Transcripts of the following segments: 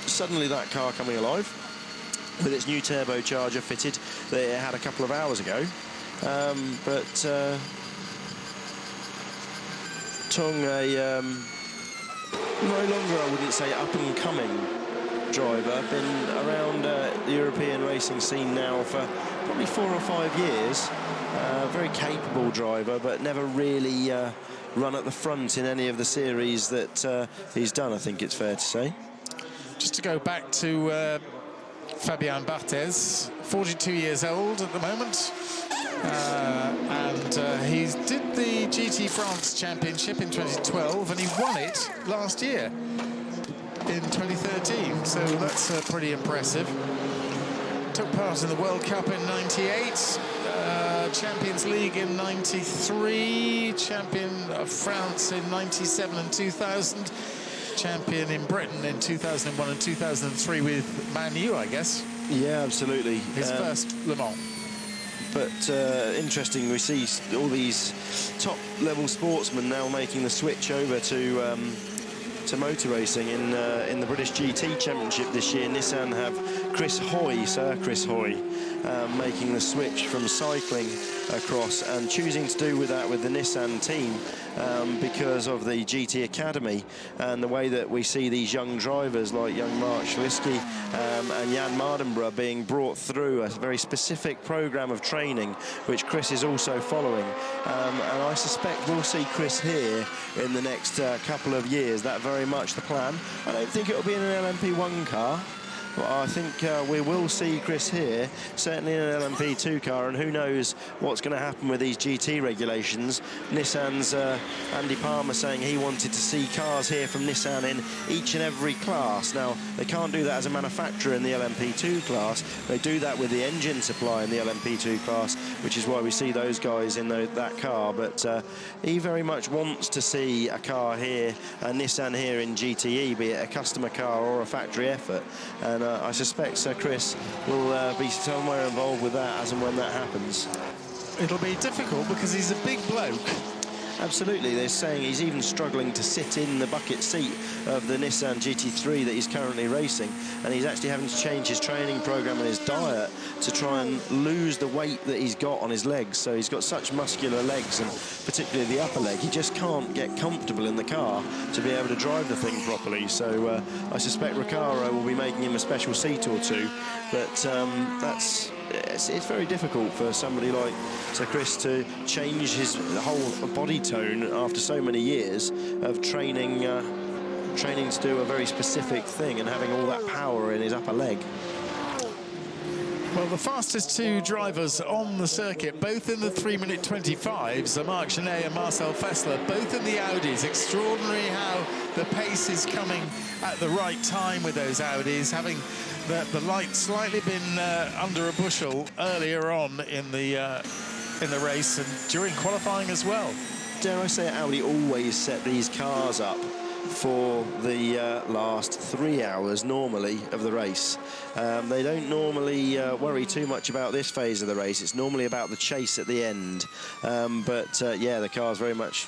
Suddenly that car coming alive with its new turbocharger fitted that it had a couple of hours ago. Tung, no longer, I wouldn't say, up-and-coming driver, been around the European racing scene now for probably 4 or 5 years. Very capable driver, but never really run at the front in any of the series that he's done, I think it's fair to say. Just to go back to Fabien Barthez, 42 years old at the moment. He did the GT France Championship in 2012, and he won it last year in 2013, so that's pretty impressive. Took part in the World Cup in '98, Champions League in '93, champion of France in '97 and 2000, champion in Britain in 2001 and 2003 with Man U, I guess. Yeah, absolutely. His first Le Mans. But interesting, we see all these top-level sportsmen now making the switch over to motor racing in the British GT Championship this year. Nissan have Sir Chris Hoy, making the switch from cycling across and choosing to do with that with the Nissan team because of the GT Academy and the way that we see these young drivers like young Mark Schlisky and Jan Mardenborough being brought through a very specific program of training, which Chris is also following. And I suspect we'll see Chris here in the next couple of years. That very much the plan. I don't think it'll be in an LMP1 car. Well, I think we will see Chris here, certainly in an LMP2 car, and who knows what's going to happen with these GT regulations. Nissan's Andy Palmer saying he wanted to see cars here from Nissan in each and every class. Now, they can't do that as a manufacturer in the LMP2 class. They do that with the engine supply in the LMP2 class, which is why we see those guys in that car. But he very much wants to see a car here, a Nissan here in GTE, be it a customer car or a factory effort. And I suspect Sir Chris will be somewhere involved with that as and when that happens. It'll be difficult because he's a big bloke. Absolutely, they're saying he's even struggling to sit in the bucket seat of the Nissan GT3 that he's currently racing, and he's actually having to change his training program and his diet to try and lose the weight that he's got on his legs. So he's got such muscular legs, and particularly the upper leg, he just can't get comfortable in the car to be able to drive the thing properly. So I suspect Recaro will be making him a special seat or two, but it's very difficult for somebody like Sir Chris to change his whole body tone after so many years of training to do a very specific thing and having all that power in his upper leg. Well, the fastest two drivers on the circuit, both in the 3-minute 25s, are Marc Genet and Marcel Fessler, both in the Audis. Extraordinary how the pace is coming at the right time with those Audis, having the light slightly been under a bushel earlier on in the race and during qualifying as well. Dare I say, Audi always set these cars up for the last 3 hours normally of the race. They don't normally worry too much about this phase of the race. It's normally about the chase at the end. Yeah, the car's very much...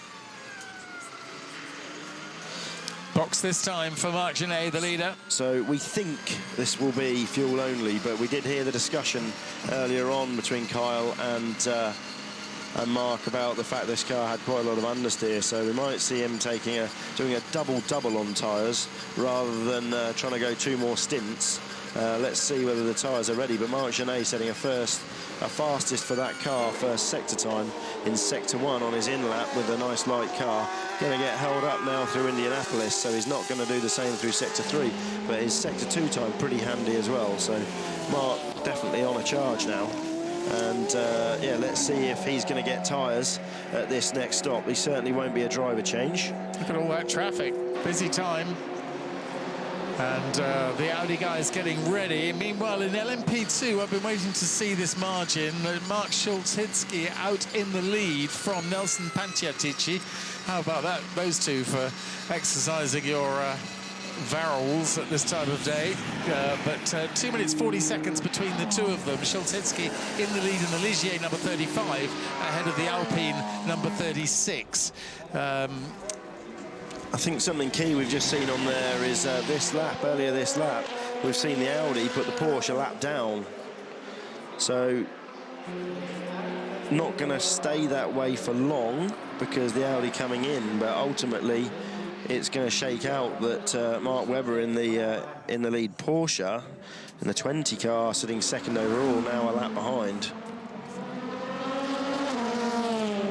Box this time for Marc Genet, the leader. So we think this will be fuel only, but we did hear the discussion earlier on between Kyle and Mark about the fact this car had quite a lot of understeer, so we might see him doing a double on tyres rather than trying to go 2 more stints. Let's see whether the tyres are ready, but Marc Genet setting a fastest for that car, first sector time in sector 1 on his in-lap with a nice light car. Going to get held up now through Indianapolis, so he's not going to do the same through sector 3, but his sector 2 time pretty handy as well, so Mark definitely on a charge now. And yeah, let's see if he's going to get tyres at this next stop. He certainly won't be a driver change. Look at all that traffic, busy time. And the Audi guys getting ready. Meanwhile, in LMP2, I've been waiting to see this margin. Mark Schulz-Hidsky out in the lead from Nelson Panciatici. How about that, those two, for exercising your varrols at this time of day. But 2 minutes 40 seconds between the two of them. Schulz-Hidsky in the lead in the Ligier number 35, ahead of the Alpine number 36. I think something key we've just seen on there is this lap, earlier this lap, we've seen the Audi put the Porsche a lap down. So, not going to stay that way for long because the Audi coming in, but ultimately it's going to shake out that Mark Webber in the lead Porsche, in the 20 car, sitting second overall, now a lap behind.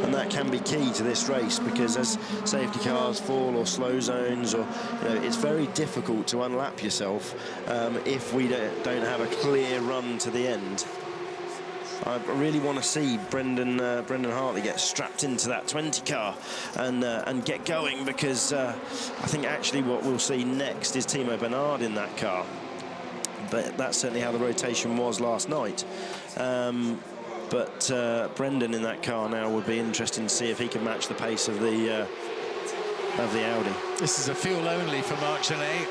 And that can be key to this race because as safety cars fall or slow zones, or it's very difficult to unlap yourself if we don't have a clear run to the end. I really want to see Brendan Hartley get strapped into that 20 car and get going, because I think actually what we'll see next is Timo Bernard in that car. But that's certainly how the rotation was last night. But Brendan in that car now would be interesting to see if he can match the pace of the Audi. This is a fuel only for Marc Genet.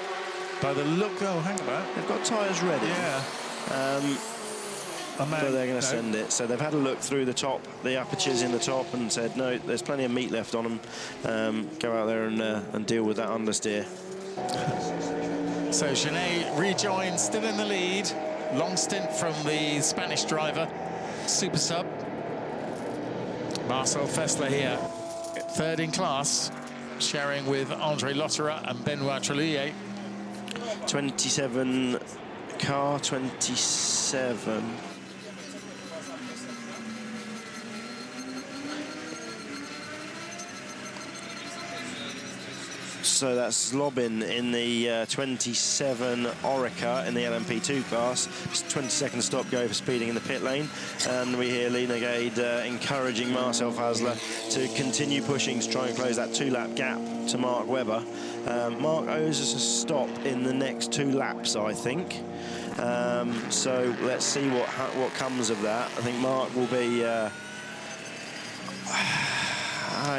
By the look, oh, hang about. They've got tyres ready. Yeah. But they're going to send it. So they've had a look through the top, the apertures in the top, and said, no, there's plenty of meat left on them. Go out there and deal with that understeer. So Genet rejoins, still in the lead. Long stint from the Spanish driver. Super sub. Marcel Fessler here, third in class, sharing with Andre Lotterer and Benoit Trellier. 27 car, 27. So that's Lobin in the 27 Orica in the LMP2 class. Just 20-second stop go for speeding in the pit lane. And we hear Lena Gade encouraging Marcel Fessler to continue pushing to try and close that 2-lap gap to Mark Webber. Mark owes us a stop in the next 2 laps, I think. So let's see what comes of that. I think Mark will be... I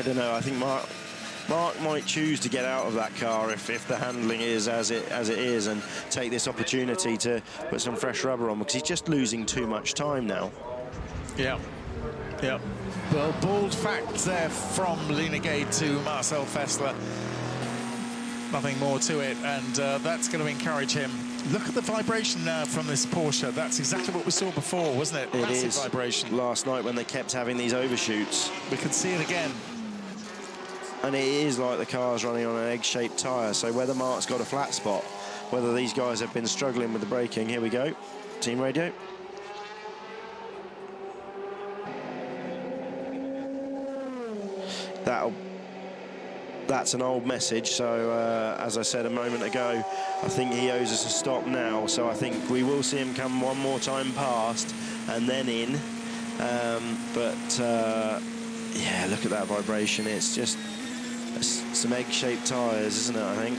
don't know. I think Mark might choose to get out of that car if the handling is as it is, and take this opportunity to put some fresh rubber on, because he's just losing too much time now. Yeah. Yeah. Well, bold facts there from Lena Gade to Marcel Fessler. Nothing more to it, and that's going to encourage him. Look at the vibration now from this Porsche. That's exactly what we saw before, wasn't it? Massive vibration. Last night when they kept having these overshoots. We could see it again. And it is like the car's running on an egg-shaped tyre. So whether Mark's got a flat spot, whether these guys have been struggling with the braking. Here we go. Team radio. That's an old message. So as I said a moment ago, I think he owes us a stop now. So I think we will see him come one more time past and then in. Yeah, look at that vibration. It's just some egg-shaped tyres, isn't it, I think?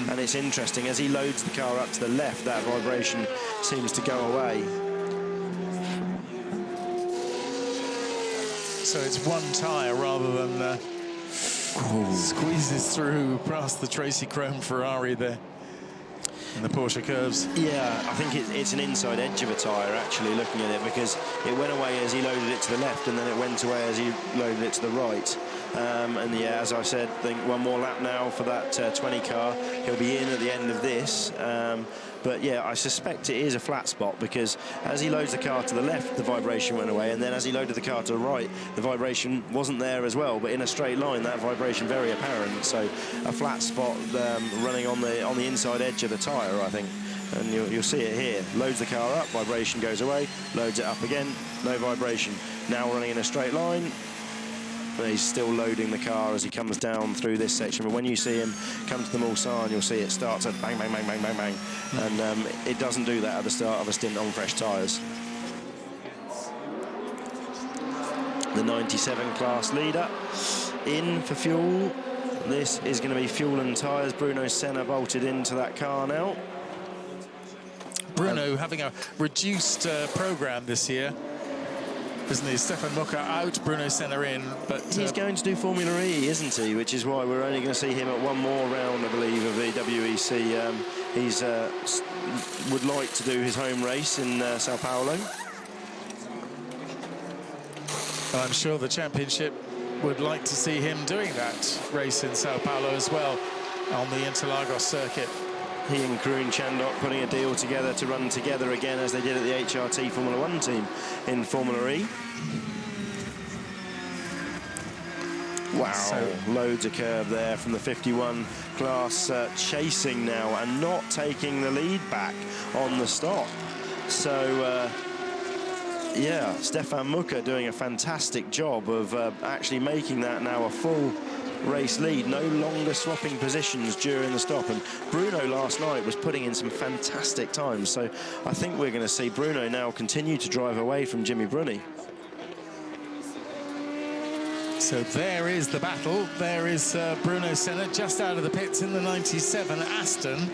And it's interesting, as he loads the car up to the left, that vibration seems to go away. So it's one tyre rather than squeezes through past the Tracy Chrome Ferrari there in the Porsche curves. Yeah, I think it's an inside edge of a tyre, actually, looking at it, because it went away as he loaded it to the left, and then it went away as he loaded it to the right. And yeah, as I said, I think one more lap now for that 20 car. He'll be in at the end of this. But yeah, I suspect it is a flat spot, because as he loads the car to the left, the vibration went away, and then as he loaded the car to the right, the vibration wasn't there as well. But in a straight line, that vibration very apparent. So a flat spot running on the inside edge of the tyre, I think. And you'll see it here. Loads the car up, vibration goes away. Loads it up again, no vibration. Now running in a straight line. But he's still loading the car as he comes down through this section. But when you see him come to the Mulsanne, you'll see it starts at bang, bang, bang, bang, bang, bang. And it doesn't do that at the start of a stint on fresh tyres. The 97 class leader in for fuel. This is going to be fuel and tyres. Bruno Senna bolted into that car now. Bruno having a reduced programme this year, isn't he? Stefan Mucker out, Bruno Senna in, but he's going to do Formula E, isn't he? Which is why we're only going to see him at one more round, I believe, of the WEC. He's would like to do his home race in Sao Paulo. I'm sure the championship would like to see him doing that race in Sao Paulo as well. on the Interlagos circuit. He and Karun Chandok putting a deal together to run together again as they did at the HRT Formula 1 team in Formula E. Wow, so, loads of curve there from the 51 class, chasing now and not taking the lead back on the stop. So, yeah, Stefan Mucker doing a fantastic job of actually making that now a full race lead, no longer swapping positions during the stop. And Bruno last night was putting in some fantastic times. So I think we're going to see Bruno now continue to drive away from Jimmy Bruni. So there is the battle. There is Bruno Senna just out of the pits in the 97 Aston.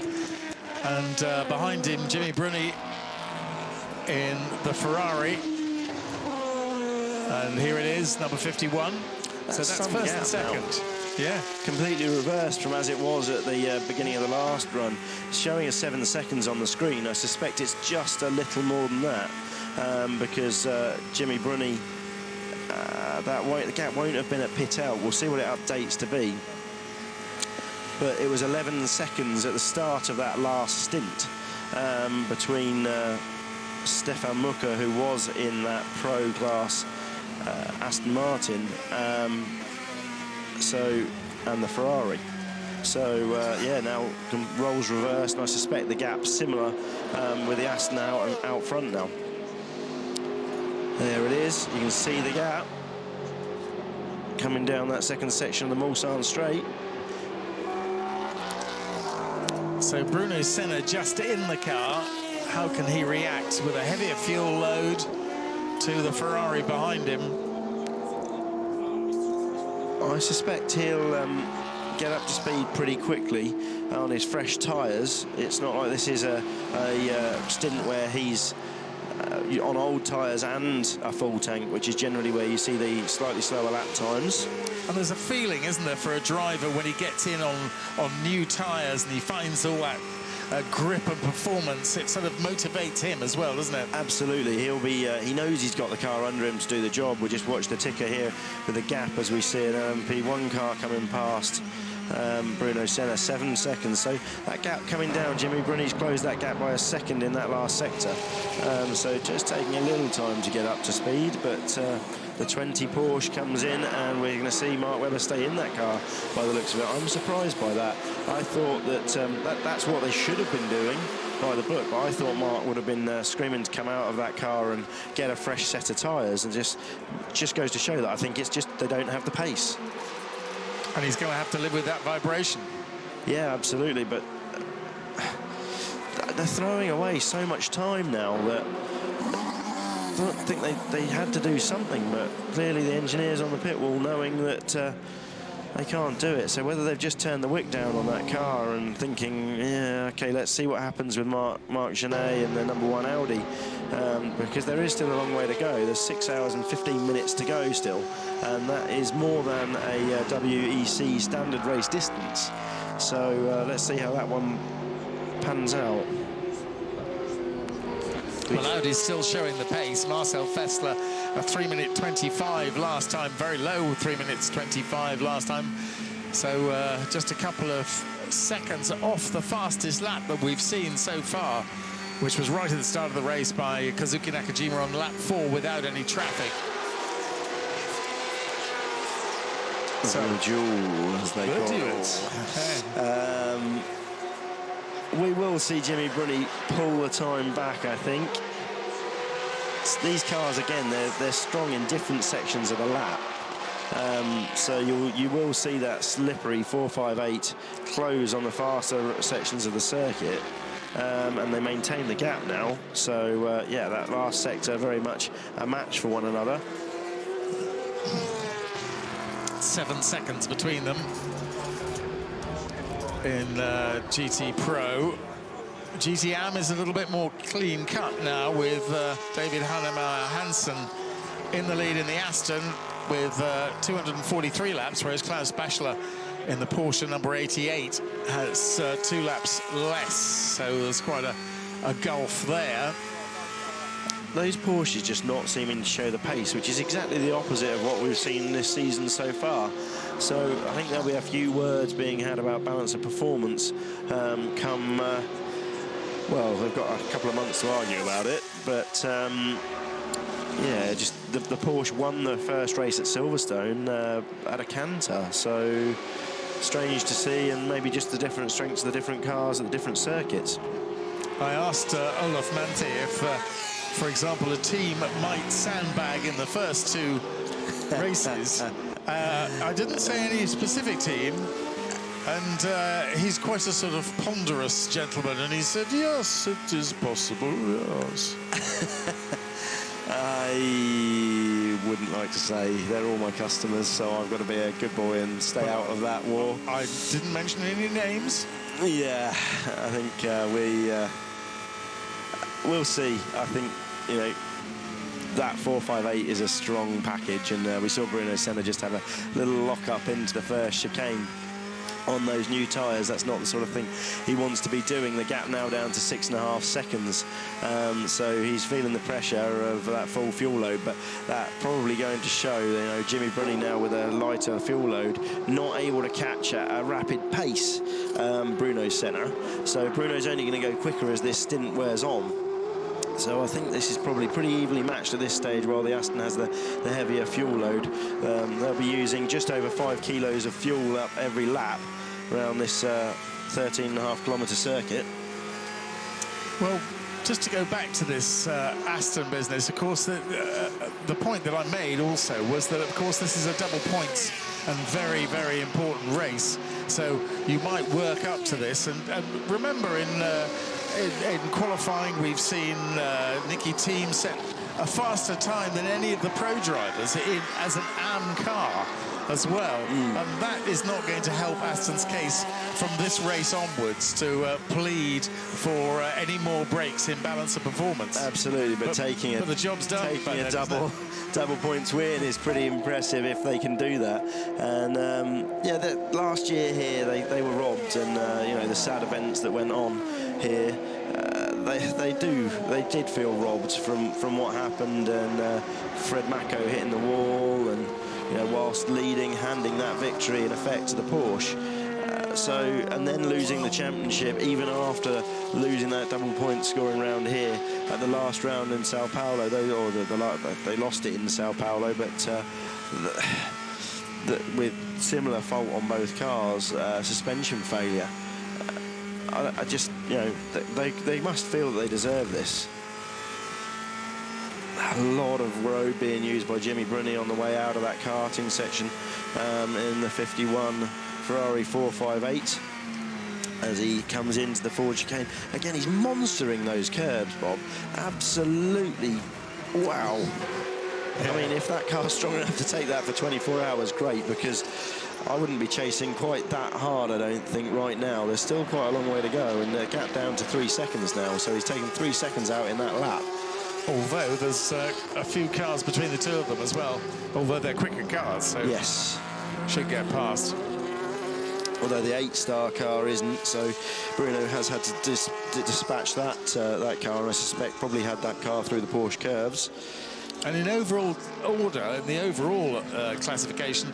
And behind him, Jimmy Bruni in the Ferrari. And here it is, number 51. So that's first and second. Now. Yeah. Completely reversed from as it was at the beginning of the last run. Showing us 7 seconds on the screen. I suspect it's just a little more than that because Jimmy Bruni, the gap won't have been at pit out. We'll see what it updates to be. But it was 11 seconds at the start of that last stint between Stefan Mucker, who was in that pro class Aston Martin, and the Ferrari. So yeah, now roles reversed, and I suspect the gap's similar with the Aston out front now. There it is. You can see the gap coming down that second section of the Mulsanne straight. So Bruno Senna just in the car. How can he react with a heavier fuel load to the Ferrari behind him? I suspect he'll get up to speed pretty quickly on his fresh tyres. It's not like this is a stint where he's on old tyres and a full tank, which is generally where you see the slightly slower lap times. And there's a feeling, isn't there, for a driver when he gets in on new tyres and he finds all that grip and performance, it sort of motivates him as well, doesn't it? Absolutely. He'll be he knows he's got the car under him to do the job. We just watch the ticker here with the gap as we see an LMP1 car coming past Bruno Senna, 7 seconds. So that gap coming down, Jimmy Bruni's closed that gap by a second in that last sector. So just taking a little time to get up to speed, but the 20 Porsche comes in and we're going to see Mark Webber stay in that car by the looks of it. I'm surprised by that. I thought that that's what they should have been doing by the book, but I thought Mark would have been screaming to come out of that car and get a fresh set of tyres, and just goes to show that I think it's just they don't have the pace. And he's going to have to live with that vibration. Yeah, absolutely, but they're throwing away so much time now that I don't think they had to do something, but clearly the engineers on the pit wall knowing that they can't do it. So whether they've just turned the wick down on that car and thinking, yeah, okay, let's see what happens with Marc Genet and the #1 Audi, because there is still a long way to go. There's 6 hours and 15 minutes to go still, and that is more than a WEC standard race distance. So let's see how that one pans out. Well, Audi's still showing the pace. Marcel Fessler, a 3 minute 25 last time, very low 3 minutes 25 last time. So just a couple of seconds off the fastest lap that we've seen so far, which was right at the start of the race by Kazuki Nakajima on lap 4 without any traffic. So, duel, as they call it. We will see Jimmy Bruni pull the time back, I think. These cars, again, they're strong in different sections of the lap. So you will see that slippery 458 close on the faster sections of the circuit. And they maintain the gap now. So, yeah, that last sector very much a match for one another. 7 seconds between them in GT Pro. GT Am is a little bit more clean cut now with David Hannemeyer Hansen in the lead in the Aston with 243 laps, whereas Klaus Bachler in the Porsche #88 has 2 laps less. So there's quite a gulf there. those Porsches just not seeming to show the pace, which is exactly the opposite of what we've seen this season so far. So I think there'll be a few words being had about balance of performance come, well, they've got a couple of months to argue about it, but yeah, just the Porsche won the first race at Silverstone at a canter, so strange to see, and maybe just the different strengths of the different cars at the different circuits. I asked Olaf Manti if, for example, a team might sandbag in the first two races. I didn't say any specific team, and he's quite a sort of ponderous gentleman, and he said, yes, it is possible, yes. I wouldn't like to say. They're all my customers, so I've got to be a good boy and stay out of that war. I didn't mention any names. Yeah, I think we'll see. I think, you know, that 458 is a strong package, and we saw Bruno Senna just have a little lock-up into the first chicane on those new tyres. That's not the sort of thing he wants to be doing. The gap now down to 6.5 seconds, so he's feeling the pressure of that full fuel load, but that probably going to show, you know, Jimmy Brunny now with a lighter fuel load, not able to catch at a rapid pace Bruno Senna. So Bruno's only going to go quicker as this stint wears on. So I think this is probably pretty evenly matched at this stage, while the Aston has the heavier fuel load. They'll be using just over 5 kilos of fuel up every lap around this 13.5 kilometre circuit. Well, just to go back to this Aston business, of course, the point that I made also was that, of course, this is a double points and very, very important race. So you might work up to this. And remember, in qualifying, we've seen Nicky Team set a faster time than any of the pro drivers as an AM car as well. And that is not going to help Aston's case from this race onwards to plead for any more breaks in balance of performance. Absolutely, but the job's done. Taking a double points win is pretty impressive if they can do that. And yeah, last year here they were robbed, and you know, the sad events that went on here, they did feel robbed from what happened, and Fred Mako hitting the wall, and you know, whilst leading, handing that victory in effect to the Porsche. And then losing the championship, even after losing that double point scoring round here at the last round in Sao Paulo. They lost it in Sao Paulo, but with similar fault on both cars, suspension failure. I just, you know, they must feel that they deserve this. A lot of road being used by Jimmy Brunny on the way out of that karting section in the 51 Ferrari 458 as he comes into the forward chicane. Again, he's monstering those curbs, Bob. Absolutely, wow. I mean, if that car's strong enough to take that for 24 hours, great, because I wouldn't be chasing quite that hard, I don't think, right now. There's still quite a long way to go, and the gap down to 3 seconds now, so he's taken 3 seconds out in that lap. Although there's a few cars between the two of them as well, although they're quicker cars, so yes, should get past. Although the 8-star car isn't, so Bruno has had to dispatch that car, and I suspect probably had that car through the Porsche curves. And in overall order, in the overall classification,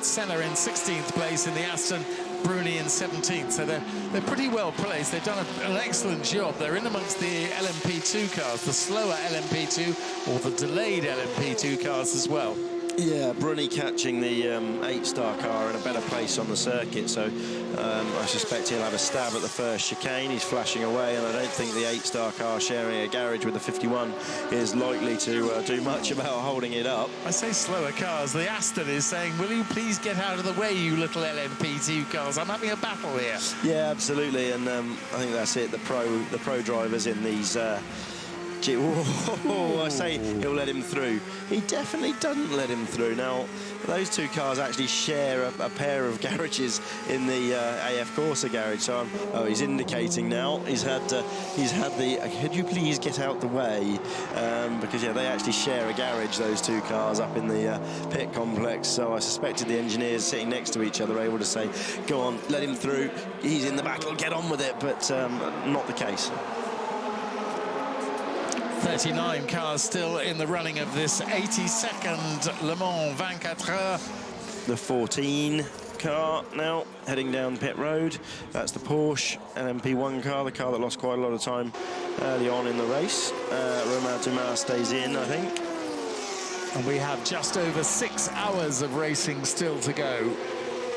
Senna in 16th place in the Aston, Bruni in 17th. So they're pretty well placed. They've done an excellent job. They're in amongst the LMP2 cars, the slower LMP2 or the delayed LMP2 cars as well. Yeah, Bruni catching the 8-star car in a better place on the circuit, so I suspect he'll have a stab at the first chicane. He's flashing away, and I don't think the 8-star car sharing a garage with the 51 is likely to do much about holding it up. I say slower cars. The Aston is saying, will you please get out of the way, you little LMP2 cars? I'm having a battle here. Yeah, absolutely, and I think that's it. The pro drivers in these... I say he'll let him through. He definitely doesn't let him through. Now, those two cars actually share a pair of garages in the AF Corsa garage. So, he's indicating now. He's had the. Could you please get out the way? Because yeah, they actually share a garage. Those two cars up in the pit complex. So I suspected the engineers sitting next to each other are able to say, "Go on, let him through. He's in the battle. Get on with it." But not the case. 39 cars still in the running of this 82nd Le Mans 24 Heures. The 14 car now heading down pit road. That's the Porsche LMP1 car, the car that lost quite a lot of time early on in the race. Romain Dumas stays in, I think. And we have just over 6 hours of racing still to go.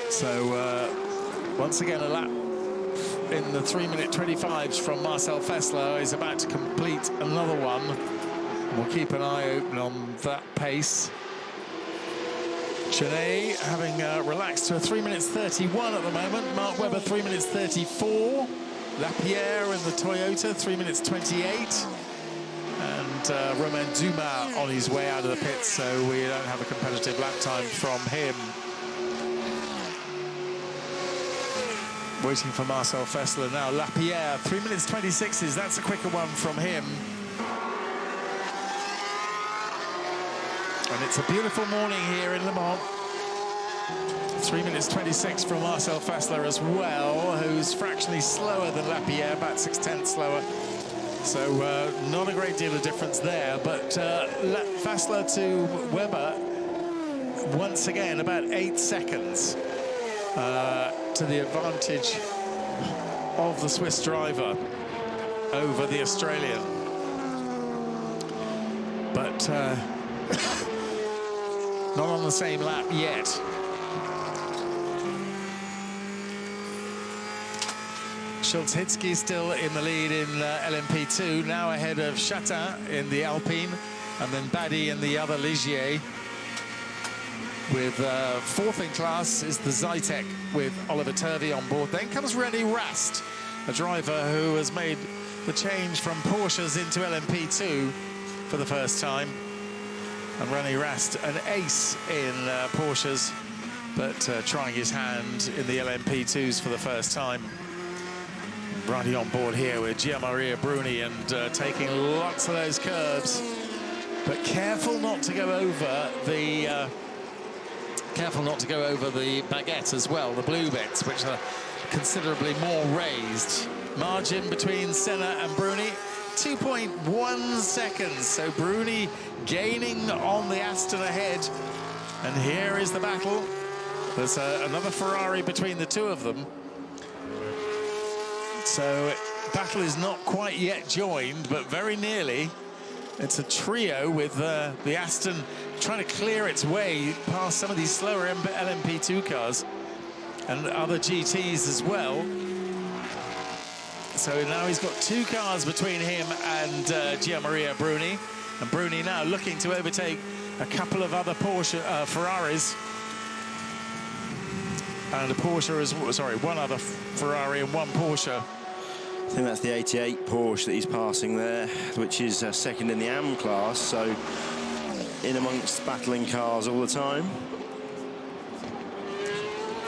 So once again, a lap in the 3-minute 25s from Marcel Fessler is about to complete another one. We'll keep an eye open on that pace. Chenet having relaxed to a 3 minutes 31 at the moment. Mark Webber 3 minutes 34. Lapierre in the Toyota 3 minutes 28. And Romain Dumas on his way out of the pits, so we don't have a competitive lap time from him. Waiting for Marcel Fessler now. Lapierre, 3 minutes 26s. That's a quicker one from him. And it's a beautiful morning here in Le Mans. 3 minutes 26 from Marcel Fessler as well, who's fractionally slower than Lapierre, about 6/10 slower. So not a great deal of difference there, but Fessler to Webber, once again, about 8 seconds to the advantage of the Swiss driver over the Australian. But not on the same lap yet. Schulz-Hitzky still in the lead in LMP2, now ahead of Chatin in the Alpine, and then Baddy in the other Ligier. With fourth in class is the Zytek with Oliver Turvey on board. Then comes René Rast, a driver who has made the change from Porsches into LMP2 for the first time. And René Rast, an ace in Porsches, but trying his hand in the LMP2s for the first time. Riding on board here with Gianmaria Bruni and taking lots of those curbs, but careful not to go over the baguette as well, the blue bits, which are considerably more raised. Margin between Senna and Bruni, 2.1 seconds. So Bruni gaining on the Aston ahead, and here is the battle. There's another Ferrari between the two of them. So battle is not quite yet joined, but very nearly. It's a trio with the Aston trying to clear its way past some of these slower LMP2 cars and other GTs as well. So now he's got 2 cars between him and Gianmaria Bruni. And Bruni now looking to overtake a couple of other Porsche Ferraris. And a Porsche as well, sorry, one other Ferrari and one Porsche. I think that's the 88 Porsche that he's passing there, which is second in the AM class, so in amongst battling cars all the time.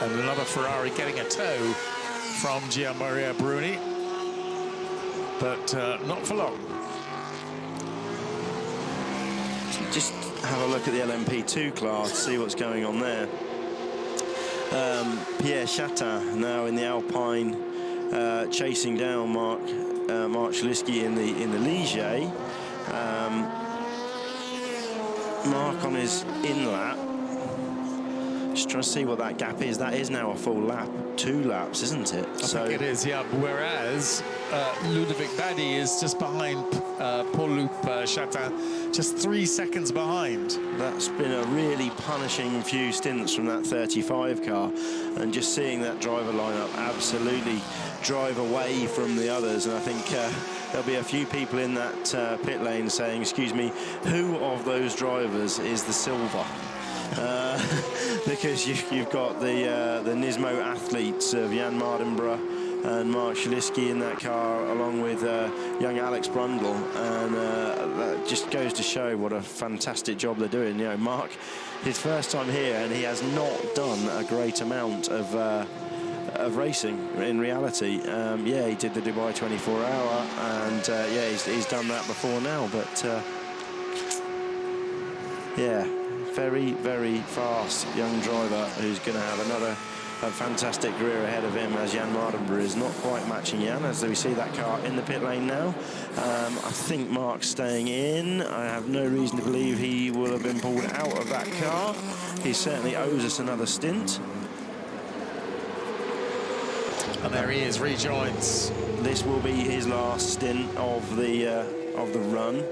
And another Ferrari getting a tow from Gianmaria Bruni, but not for long. Just have a look at the LMP2 class, see what's going on there. Pierre Chatin now in the Alpine, chasing down Mark Schliski in the Ligier. Mark on his in lap. Just trying to see what that gap is. That is now a full lap, 2 laps, isn't it? I think it is, yeah. Whereas Ludovic Baddy is just behind Paul-Loup Chatin, just 3 seconds behind. That's been a really punishing few stints from that 35 car, and just seeing that driver lineup absolutely drive away from the others. And I think there'll be a few people in that pit lane saying, excuse me, who of those drivers is the silver? Because you've got the Nismo athletes of Jan Mardenborough and Mark Schliski in that car, along with young Alex Brundle, and that just goes to show what a fantastic job they're doing. You know, Mark, his first time here, and he has not done a great amount of racing in reality. Yeah, he did the Dubai 24-hour, and yeah, he's done that before now, but yeah, very, very fast young driver who's going to have another a fantastic career ahead of him, as Jan Mardenborough is not quite matching Jan, as we see that car in the pit lane now. I think Mark's staying in. I have no reason to believe he will have been pulled out of that car. He certainly owes us another stint. And there he is, rejoins. This will be his last stint of the run.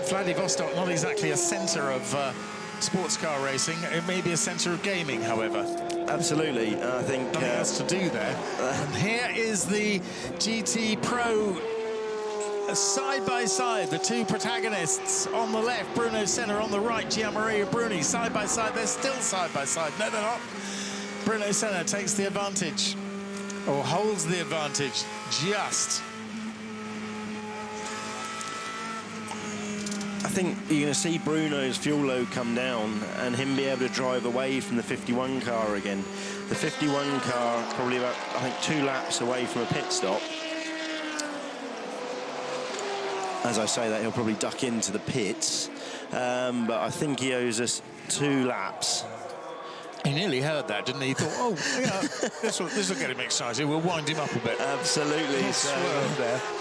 Vladivostok, not exactly a centre of sports car racing. It may be a centre of gaming, however. Absolutely, I think... Nothing else to do there. And here is the GT Pro side by side, the two protagonists on the left, Bruno Senna on the right, Gianmaria Bruni side by side. They're still side by side. No, they're not. Bruno Senna takes the advantage, or holds the advantage, just. I think you're going to see Bruno's fuel load come down and him be able to drive away from the 51 car again. The 51 car probably about, I think, 2 laps away from a pit stop. As I say that, he'll probably duck into the pits, but I think he owes us 2 laps. He nearly heard that, didn't he? He thought, oh, yeah, this will get him excited. We'll wind him up a bit. Absolutely. So,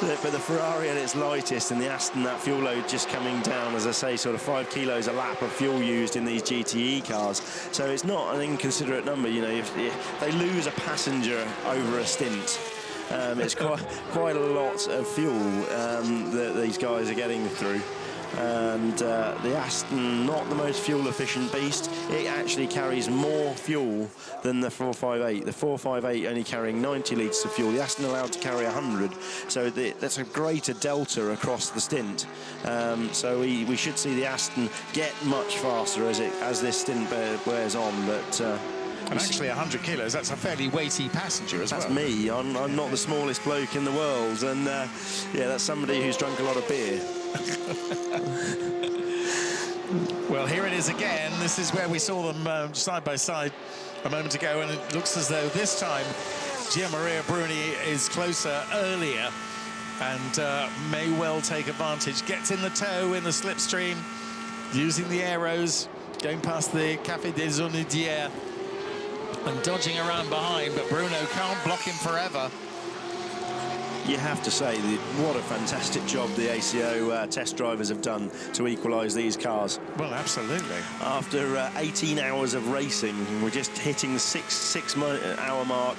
but the Ferrari at its lightest and the Aston, that fuel load just coming down, as I say, sort of 5 kilos a lap of fuel used in these GTE cars. So it's not an inconsiderate number. You know, if they lose a passenger over a stint, it's quite a lot of fuel that these guys are getting through. And the Aston, not the most fuel-efficient beast. It actually carries more fuel than the 458. The 458 only carrying 90 litres of fuel. The Aston allowed to carry 100. So that's a greater delta across the stint. So we should see the Aston get much faster as this stint wears on. But and actually 100 kilos, that's a fairly weighty passenger as well. That's me. I'm not the smallest bloke in the world. And yeah, that's somebody who's drunk a lot of beer. Well, here it is again. This is where we saw them side by side a moment ago, and it looks as though this time Gianmaria Bruni is closer earlier and may well take advantage. Gets in the tow in the slipstream, using the aeros, going past the Café des Onnidières and dodging around behind, but Bruno can't block him forever. You have to say, what a fantastic job the ACO test drivers have done to equalise these cars. Well, absolutely. After 18 hours of racing, we're just hitting the 6 hour mark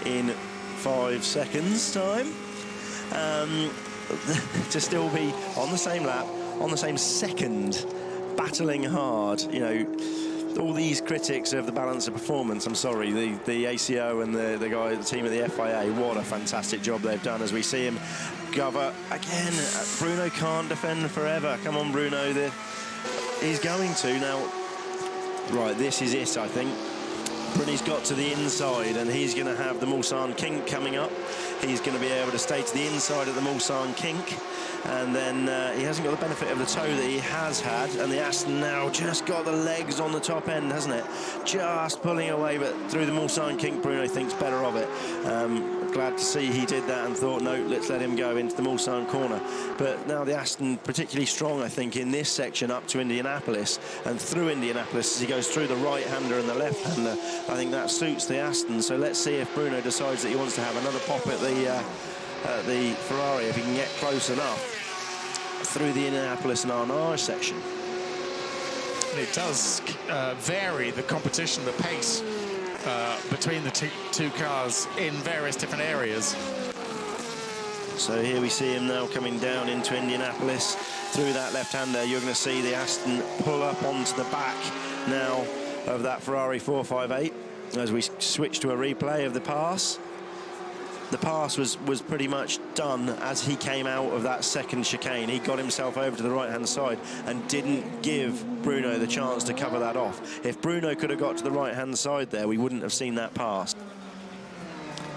in 5 seconds time. To still be on the same lap, on the same second, battling hard, you know. All these critics of the balance of performance, I'm sorry, the ACO and the team of the FIA, what a fantastic job they've done as we see him cover again. Bruno can't defend forever. Come on, Bruno. He's going to now. Right, this is it, I think. Bruni's got to the inside and he's going to have the Mulsanne kink coming up. He's going to be able to stay to the inside of the Mulsanne kink. And then he hasn't got the benefit of the tow that he has had, and the Aston now just got the legs on the top end, hasn't it? Just pulling away, but through the Mulsanne kink, Bruno thinks better of it. Glad to see he did that and thought, no, let's let him go into the Mulsanne corner. But now the Aston particularly strong, I think, in this section up to Indianapolis and through Indianapolis as he goes through the right-hander and the left-hander. I think that suits the Aston. So let's see if Bruno decides that he wants to have another pop at the Ferrari if he can get close enough through the Indianapolis and Arnage section. It does vary the competition, the pace between the two cars in various different areas. So here we see him now coming down into Indianapolis through that left-hander. You're going to see the Aston pull up onto the back now of that Ferrari 458 as we switch to a replay of the pass. The pass was pretty much done as he came out of that second chicane. He got himself over to the right-hand side and didn't give Bruno the chance to cover that off. If Bruno could have got to the right-hand side there, we wouldn't have seen that pass.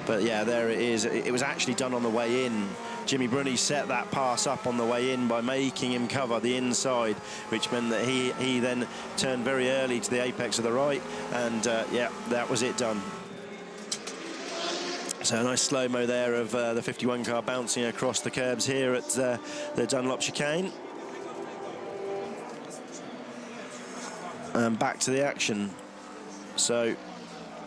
But yeah, there it is. It was actually done on the way in. Jimmy Bruni set that pass up on the way in by making him cover the inside, which meant that he then turned very early to the apex of the right, and yeah, that was it done. So a nice slow-mo there of the 51 car bouncing across the curbs here at the Dunlop chicane. And back to the action. So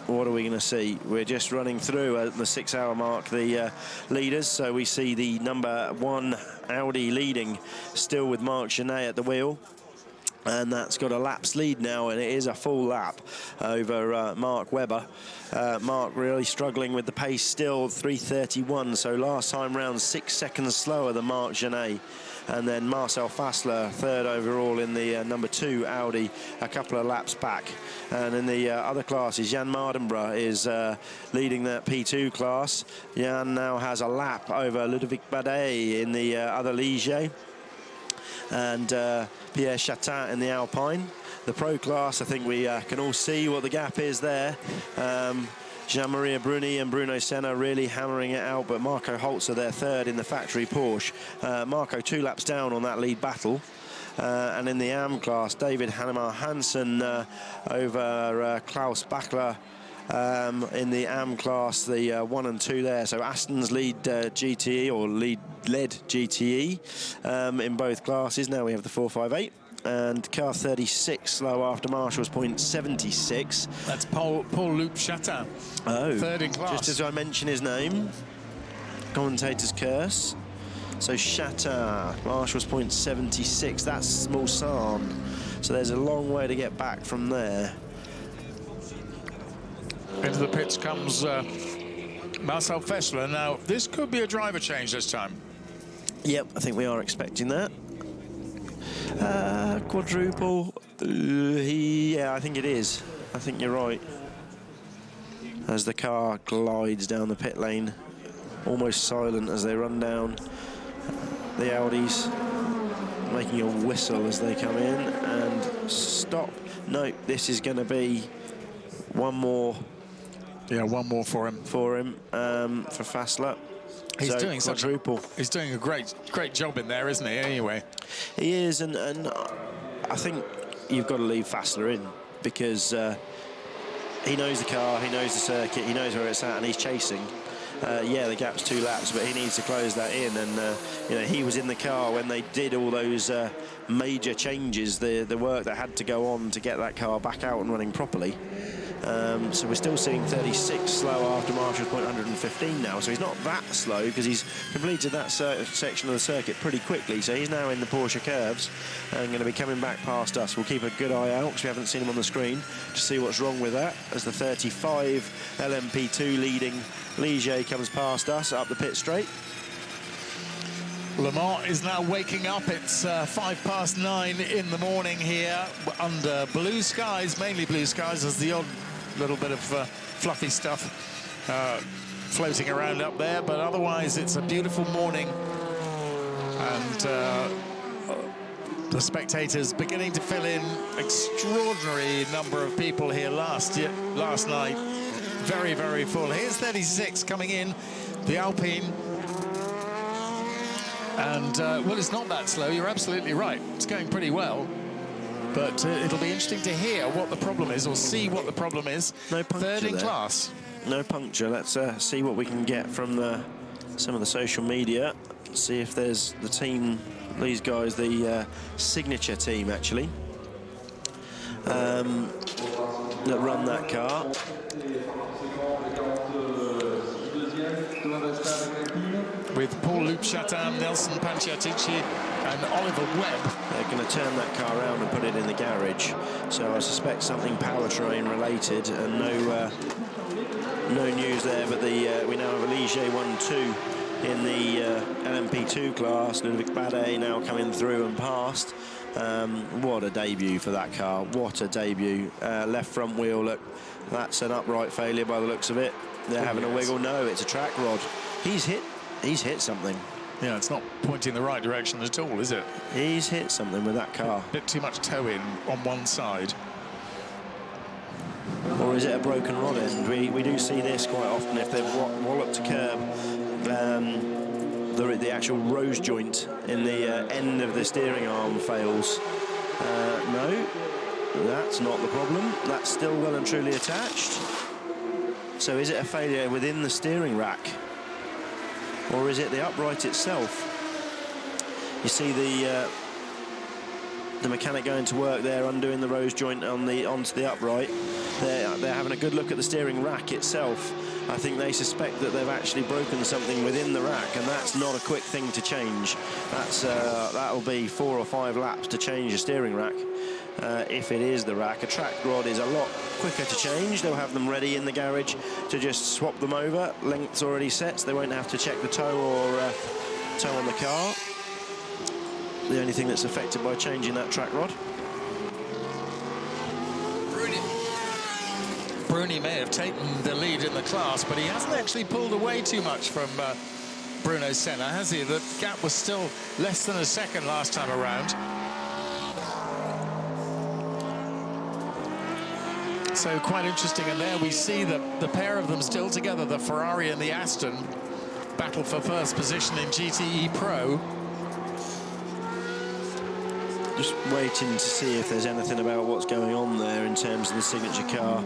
what are we going to see? We're just running through at the 6 hour mark the leaders. So we see the number 1 Audi leading still with Marc Genet at the wheel. And that's got a lap's lead now, and it is a full lap over Mark Webber. Mark really struggling with the pace still, 3:31. So last time round, 6 seconds slower than Marc Genet. And then Marcel Fassler, third overall in the number 2 Audi, a couple of laps back. And in the other classes, Jan Mardenborough is leading that P2 class. Jan now has a lap over Ludovic Badet in the other Ligier. And Pierre Chatin in the Alpine. The Pro class, I think we can all see what the gap is there. Jean-Marie Bruni and Bruno Senna really hammering it out, but Marco Holzer, their third in the factory Porsche. Marco 2 laps down on that lead battle. And in the AM class, David Hannemar Hansen over Klaus Bachler. In the AM class, the 1 and 2 there. So Aston's lead GTE, or led GTE in both classes. Now we have the 458. And car 36 slow after Marshall's point 76. That's Paul-Loup Chatin. Oh, third in class. Just as I mention his name, commentator's curse. So Chatin, Marshall's point 76. That's Mulsanne. So there's a long way to get back from there. Into the pits comes Marcel Fassler. Now, this could be a driver change this time. Yep, I think we are expecting that. Quadruple. Yeah, I think it is. I think you're right. As the car glides down the pit lane, almost silent as they run down. The Audis making a whistle as they come in and stop. No, this is going to be one more. Yeah, one more for him. For Fassler. He's so doing quadruple. He's doing a great job in there, isn't he? Anyway, he is, and I think you've got to leave Fassler in because he knows the car, he knows the circuit, he knows where it's at, and he's chasing. Yeah, the gap's 2 laps, but he needs to close that in. And you know, he was in the car when they did all those major changes, the work that had to go on to get that car back out and running properly. So we're still seeing 36 slow after Marshall's point 115 now. So he's not that slow because he's completed that section of the circuit pretty quickly. So he's now in the Porsche curves and going to be coming back past us. We'll keep a good eye out because we haven't seen him on the screen to see what's wrong with that. As the 35 LMP2 leading Ligier comes past us up the pit straight. Le Mans is now waking up. It's 9:05 in the morning here under blue skies, mainly blue skies. There's the odd little bit of fluffy stuff floating around up there, but otherwise it's a beautiful morning. And the spectators beginning to fill in. Extraordinary number of people here last night. Very, very full. Here's 36 coming in, the Alpine. And, well, it's not that slow. You're absolutely right. It's going pretty well. But it'll be interesting to hear what the problem is, or see what the problem is. No puncture third in there. class. No puncture. Let's see what we can get from some of the social media. See if there's the team, these guys, the signature team, actually, that run that car. With Paul-Loup Chatin, Nelson Panciatici and Oliver Webb. They're going to turn that car around and put it in the garage. So I suspect something powertrain related, and no news there. But we now have a Ligier 1-2 in the LMP2 class. Ludovic Badet now coming through and past. What a debut for that car. What a debut. Left front wheel, look, that's an upright failure by the looks of it. They're having a wiggle. No, it's a track rod. He's hit something. Yeah, it's not pointing the right direction at all, is it? He's hit something with that car. Bit too much toe in on one side. Or is it a broken rod end? We do see this quite often if they've walloped a curb. The actual rose joint in the end of the steering arm fails. No, that's not the problem. That's still well and truly attached. So is it a failure within the steering rack? Or is it the upright itself? You see the mechanic going to work there, undoing the rose joint onto the upright. They're having a good look at the steering rack itself. I think they suspect that they've actually broken something within the rack, and that's not a quick thing to change. That'll be 4 or 5 laps to change a steering rack. If it is the rack, a track rod is a lot quicker to change. They'll have them ready in the garage to just swap them over. Length's already set, so they won't have to check the toe or toe on the car. The only thing that's affected by changing that track rod. Bruni may have taken the lead in the class, but he hasn't actually pulled away too much from Bruno Senna, has he? The gap was still less than a second last time around. So quite interesting, and there we see the pair of them still together, the Ferrari and the Aston, battle for first position in GTE Pro. Just waiting to see if there's anything about what's going on there in terms of the signature car.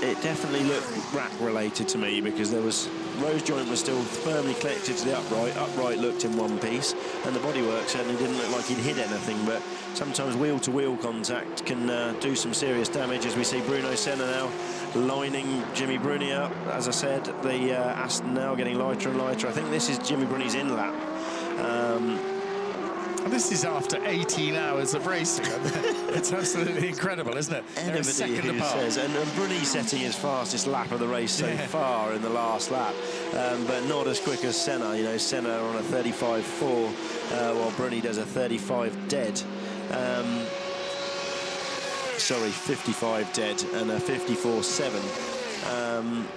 It definitely looked rack related to me, because there was rose joint was still firmly connected to the upright. Upright looked in one piece, and the bodywork certainly didn't look like he'd hit anything. But sometimes wheel-to-wheel contact can do some serious damage, as we see Bruno Senna now lining Jimmy Bruni up. As I said, the Aston now getting lighter and lighter. I think this is Jimmy Bruni's in lap. This is after 18 hours of racing. It's absolutely incredible, isn't it? They're a second apart. Says, and Bruni setting his fastest lap of the race so far in the last lap, but not as quick as Senna. You know, Senna on a 35.4, while Bruni does a 35 dead. Sorry, 55 dead and a 54.7.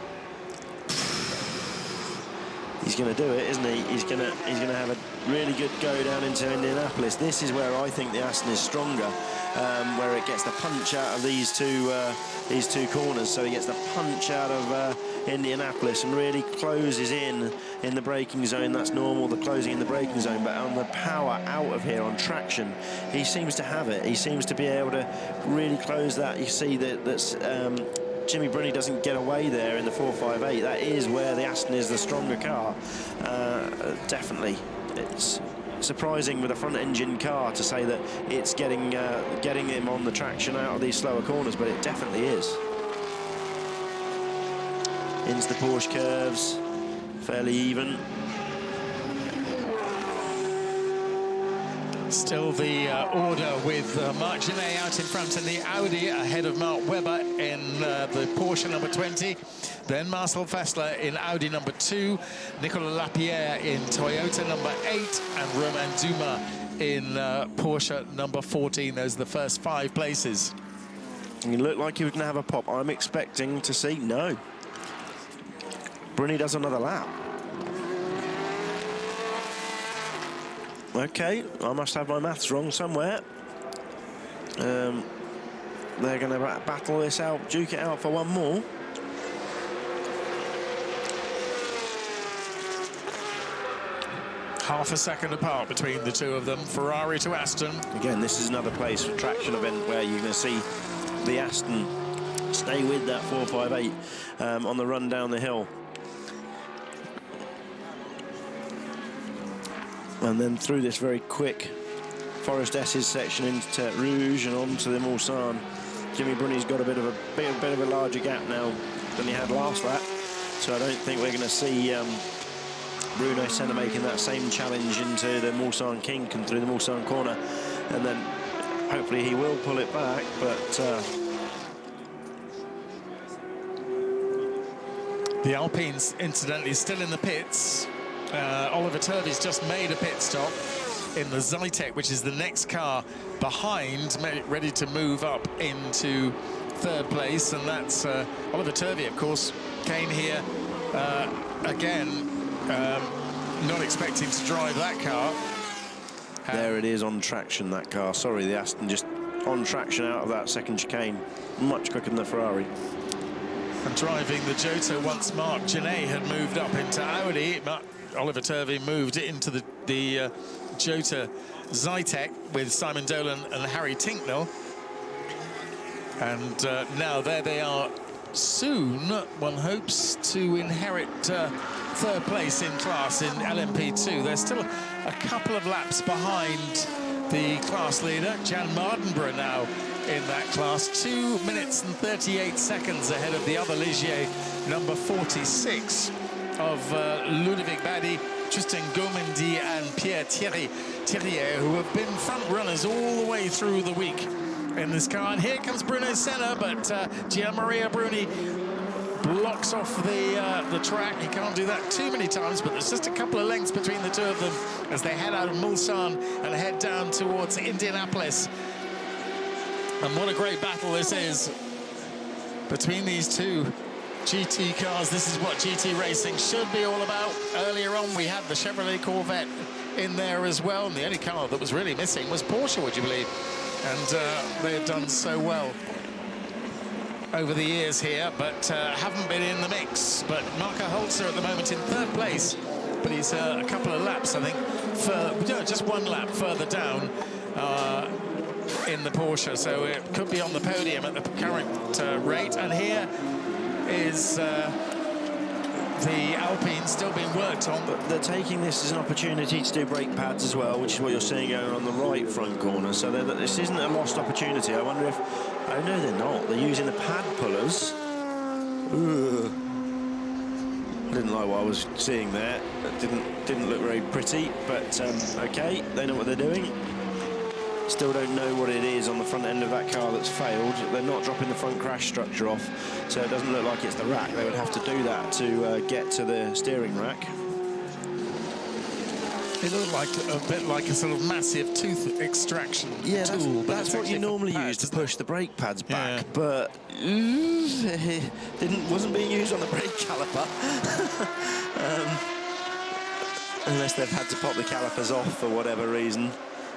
He's going to do it, isn't he? He's going to have a really good go down into Indianapolis. This is where I think the Aston is stronger, where it gets the punch out of these two corners. So he gets the punch out of Indianapolis and really closes in the braking zone. That's normal, the closing in the braking zone, but on the power out of here on traction, he seems to have it. He seems to be able to really close that. You see that's Jimmy Bruni doesn't get away there in the 458. That is where the Aston is the stronger car. Definitely. It's surprising with a front-engine car to say that it's getting him on the traction out of these slower corners, but it definitely is. Into the Porsche curves, fairly even. Still the order with Marc Genet out in front in the Audi, ahead of Mark Webber in the Porsche number 20. Then Marcel Fessler in Audi number 2, Nicolas Lapierre in Toyota number 8, and Romain Dumas in Porsche number 14. Those are the first 5 places. And you look like you're going to have a pop. I'm expecting to see no. Bruni does another lap. Okay, I must have my maths wrong somewhere. They're going to battle this out, duke it out for one more. Half a second apart between the two of them, Ferrari to Aston. Again, this is another place for traction event where you're going to see the Aston stay with that 458 on the run down the hill. And then through this very quick Forest S's section into Rouge and onto the Mulsanne. Jimmy Bruni's got a bit of a larger gap now than he had last lap, so I don't think we're going to see Bruno Senna making that same challenge into the Mulsanne kink and through the Mulsanne corner, and then hopefully he will pull it back. But the Alpines, incidentally, still in the pits. Oliver Turvey's just made a pit stop in the Zytek, which is the next car behind, ready to move up into 3rd place, and that's Oliver Turvey, of course, came here again, not expecting to drive that car. There it is on traction, that car. Sorry, the Aston just on traction out of that second chicane, much quicker than the Ferrari. And driving the Jota once Marc Genet had moved up into Audi, Oliver Turvey moved into the Jota Zytek with Simon Dolan and Harry Tinknell. And now there they are, soon, one hopes, to inherit third place in class in LMP2. They're still a couple of laps behind the class leader, Jan Mardenborough, now in that class. 2 minutes and 38 seconds ahead of the other Ligier, number 46 of Ludovic Badi, Tristan Gomendi and Pierre Thirier, who have been front runners all the way through the week in this car. And here comes Bruno Senna, but Gianmaria Bruni blocks off the track. He can't do that too many times, but there's just a couple of lengths between the two of them as they head out of Mulsanne and head down towards Indianapolis. And what a great battle this is between these two GT cars. This is what GT racing should be all about. Earlier on, we had the Chevrolet Corvette in there as well, and the only car that was really missing was Porsche, would you believe? And they had done so well over the years here, but haven't been in the mix. But Marco Holzer at the moment in third place, but he's a couple of laps, I think, just one lap further down in the Porsche, so it could be on the podium at the current rate. And here is the Alpine still being worked on. But they're taking this as an opportunity to do brake pads as well, which is what you're seeing going on the right front corner. So this isn't a lost opportunity. I wonder if... Oh, no, they're not. They're using the pad pullers. Ugh. I didn't like what I was seeing there. It didn't look very pretty, but OK, they know what they're doing. Still don't know what it is on the front end of that car that's failed. They're not dropping the front crash structure off, so it doesn't look like it's the rack. They would have to do that to get to the steering rack. It looked like a bit like a sort of massive tooth extraction tool. That's what you normally use to push the brake pads back, but it wasn't being used on the brake caliper. Unless they've had to pop the calipers off for whatever reason.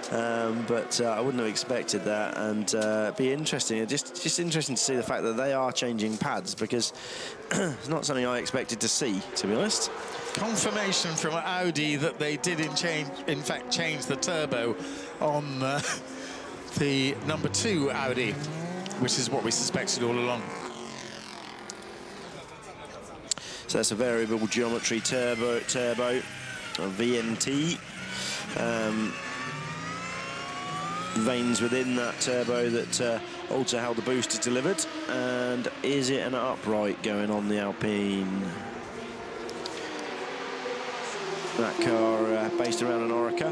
But I wouldn't have expected that, and be interesting. Just interesting to see the fact that they are changing pads, because it's not something I expected to see, to be honest. Confirmation from Audi that they did in fact change the turbo on the number 2 Audi, which is what we suspected all along. So that's a variable geometry turbo, a VNT. Vanes within that turbo that alter how the boost is delivered. And is it an upright going on the Alpine? That car based around an Orica.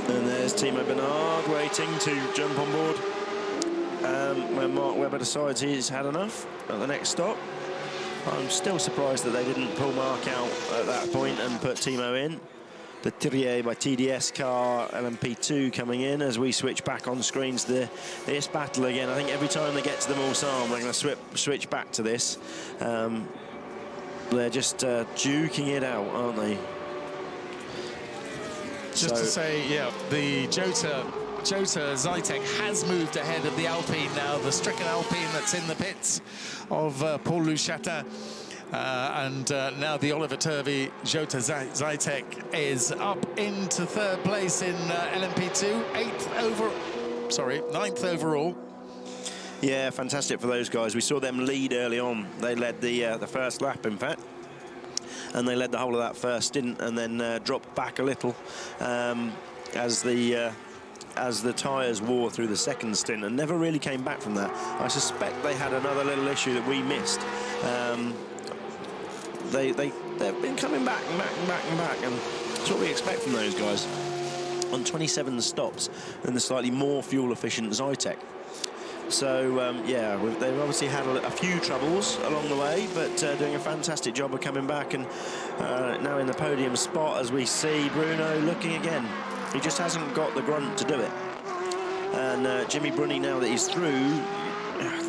And there's Timo Bernard waiting to jump on board when Mark Webber decides he's had enough at the next stop. I'm still surprised that they didn't pull Mark out at that point and put Timo in. The Thirier by TDS car, LMP2 coming in as we switch back on screens this battle again. I think every time they get to the Mulsanne, we're going to switch back to this. They're just duking it out, aren't they? Just to say, yeah, the Jota Zytek has moved ahead of the Alpine now, the stricken Alpine that's in the pits of Paul Louchatin. And now the Oliver Turvey Jota Zytek is up into third place in LMP2, 9th overall. Yeah, fantastic for those guys. We saw them lead early on. They led the first lap, in fact, and they led the whole of that first stint, and then dropped back a little as the tyres wore through the second stint, and never really came back from that. I suspect they had another little issue that we missed. They've been coming back and back and back and back, and that's what we expect from those guys on 27 stops than the slightly more fuel-efficient Zytek. So, yeah, they've obviously had a few troubles along the way, but doing a fantastic job of coming back, and now in the podium spot, as we see Bruno looking again. He just hasn't got the grunt to do it. And Jimmy Bruni, now that he's through,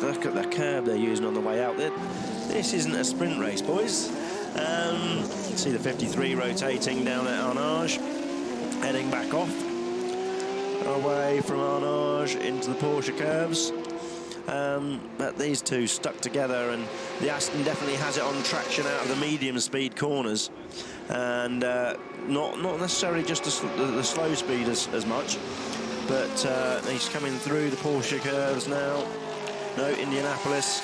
look at the curb they're using on the way out. This isn't a sprint race, boys. You see the 53 rotating down at Arnage, heading back off, away from Arnage into the Porsche curves. But these two stuck together, and the Aston definitely has it on traction out of the medium speed corners, and not necessarily just the slow speed as much, but he's coming through the Porsche curves now. No, Indianapolis.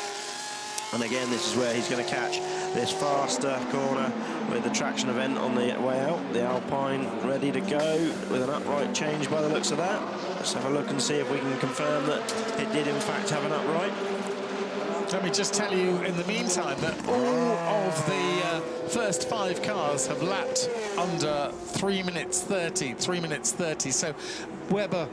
And again, this is where he's going to catch this faster corner with the traction event on the way out. The Alpine ready to go with an upright change by the looks of that. Let's have a look and see if we can confirm that it did in fact have an upright. Let me just tell you in the meantime that all of the first 5 cars have lapped under 3 minutes 30, 3 minutes 30. So Webber,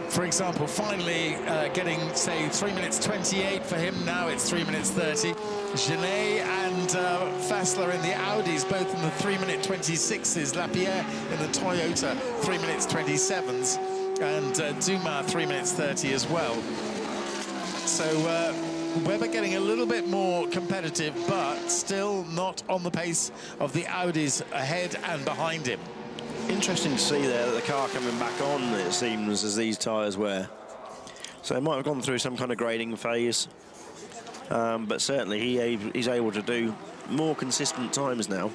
for example, finally getting, say, 3 minutes 28 for him. Now it's 3 minutes 30. Genet and Fassler in the Audis, both in the 3 minute 26s. Lapierre in the Toyota, 3 minutes 27s. And Dumas, 3 minutes 30 as well. So Webber getting a little bit more competitive, but still not on the pace of the Audis ahead and behind him. Interesting to see there that the car coming back on, it seems, as these tyres wear. So they might have gone through some kind of grading phase, but certainly he's able to do more consistent times now,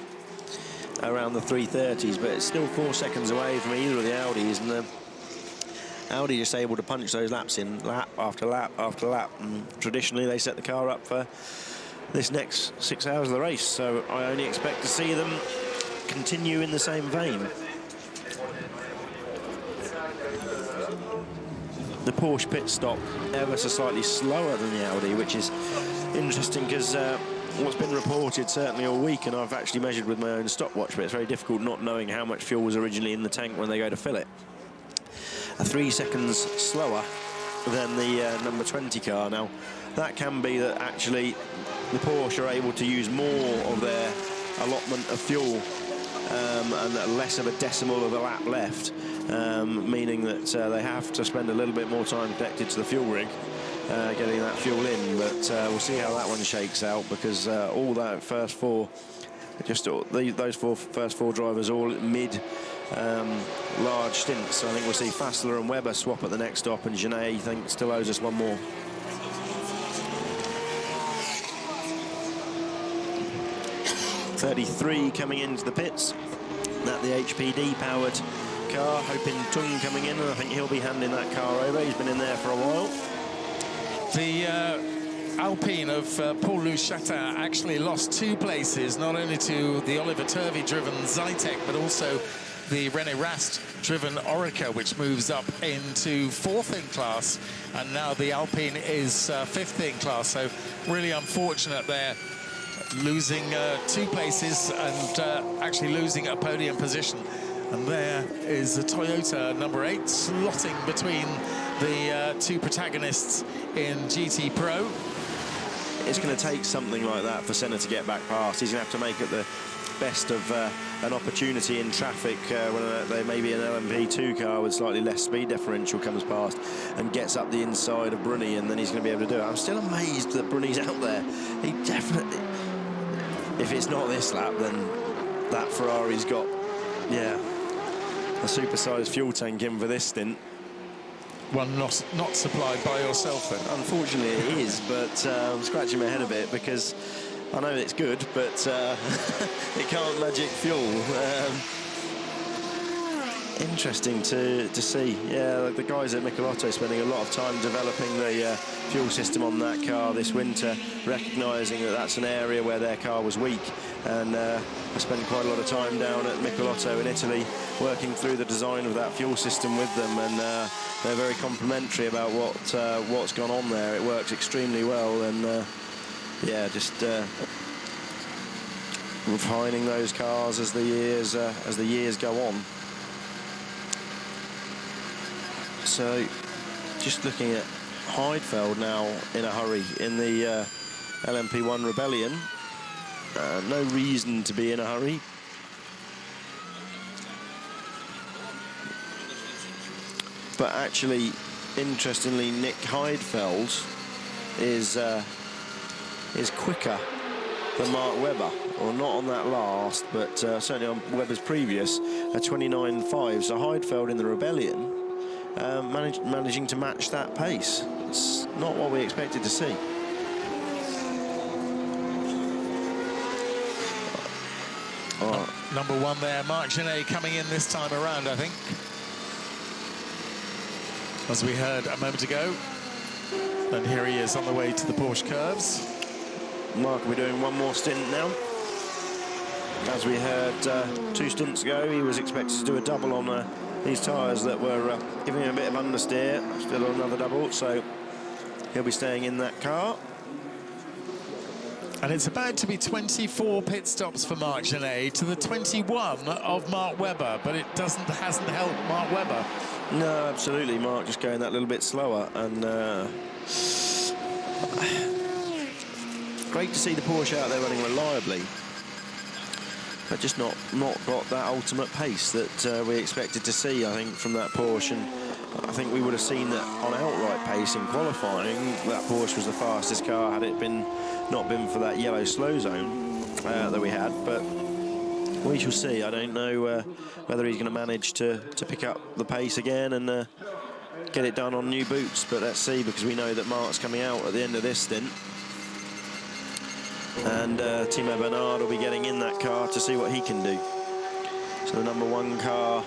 around the 3:30s, but it's still 4 seconds away from either of the Audis, and the Audi just able to punch those laps in, lap after lap after lap, and traditionally they set the car up for this next 6 hours of the race, so I only expect to see them continue in the same vein. The Porsche pit stop ever so slightly slower than the Audi, which is interesting because what's been reported certainly all week, and I've actually measured with my own stopwatch, but it's very difficult not knowing how much fuel was originally in the tank when they go to fill it. 3 seconds slower than the number 20 car. Now, that can be that actually the Porsche are able to use more of their allotment of fuel and less of a decimal of a lap left, meaning that they have to spend a little bit more time connected to the fuel rig, getting that fuel in. But we'll see how that one shakes out, because all that first 4, those first four drivers all mid large stints. So I think we'll see Fassler and Webber swap at the next stop, and Genet, I think, still owes us one more. .33 coming into the pits. That the HPD powered car. Hoping Tung coming in, and I think he'll be handing that car over. He's been in there for a while. The Alpine of Paul-Louis Chatin actually lost 2 places, not only to the Oliver Turvey-driven Zytek, but also the René Rast-driven Orica, which moves up into 4th in class, and now the Alpine is 5th in class. So really unfortunate there, losing 2 places and actually losing a podium position. And there is the Toyota number 8 slotting between the 2 protagonists in GT Pro. It's going to take something like that for Senna to get back past. He's going to have to make it the best of an opportunity in traffic when there may be an LMP2 car with slightly less speed differential comes past and gets up the inside of Bruni, and then he's going to be able to do it. I'm still amazed that Bruni's out there. He definitely, if it's not this lap, then that Ferrari's got, yeah, a supersized fuel tank in for this stint. One not supplied by yourself, then? Unfortunately it is, but I'm scratching my head a bit because I know it's good, but it can't magic fuel. Interesting to see. Yeah, the guys at Michelotto spending a lot of time developing the fuel system on that car this winter, recognising that that's an area where their car was weak. And I spent quite a lot of time down at Michelotto in Italy working through the design of that fuel system with them, and they're very complimentary about what's gone on there. It works extremely well, and yeah, just refining those cars as the years go on. So, just looking at Heidfeld now in a hurry in the LMP1 Rebellion. No reason to be in a hurry. But actually, interestingly, Nick Heidfeld is quicker than Mark Webber, or not on that last, but certainly on Webber's previous, a 29.5. So Heidfeld in the Rebellion managing to match that pace. It's not what we expected to see. Number 1 there, Marc Genet coming in this time around, I think. As we heard a moment ago. And here he is on the way to the Porsche curves. Mark will be doing one more stint now. As we heard 2 stints ago, he was expected to do a double on these tyres that were giving him a bit of understeer. Still another double, so he'll be staying in that car. And it's about to be 24 pit stops for Marc Genet to the 21 of Mark Webber, but it hasn't helped Mark Webber. No, absolutely. Mark just going that little bit slower, and great to see the Porsche out there running reliably, but just not got that ultimate pace that we expected to see, I think, from that Porsche. And I think we would have seen that on outright pace in qualifying. That Porsche was the fastest car had it not been for that yellow slow zone that we had, but we shall see. I don't know whether he's going to manage to pick up the pace again and get it done on new boots, but let's see, because we know that Mark's coming out at the end of this stint, and Timo Bernard will be getting in that car to see what he can do. So the number 1 car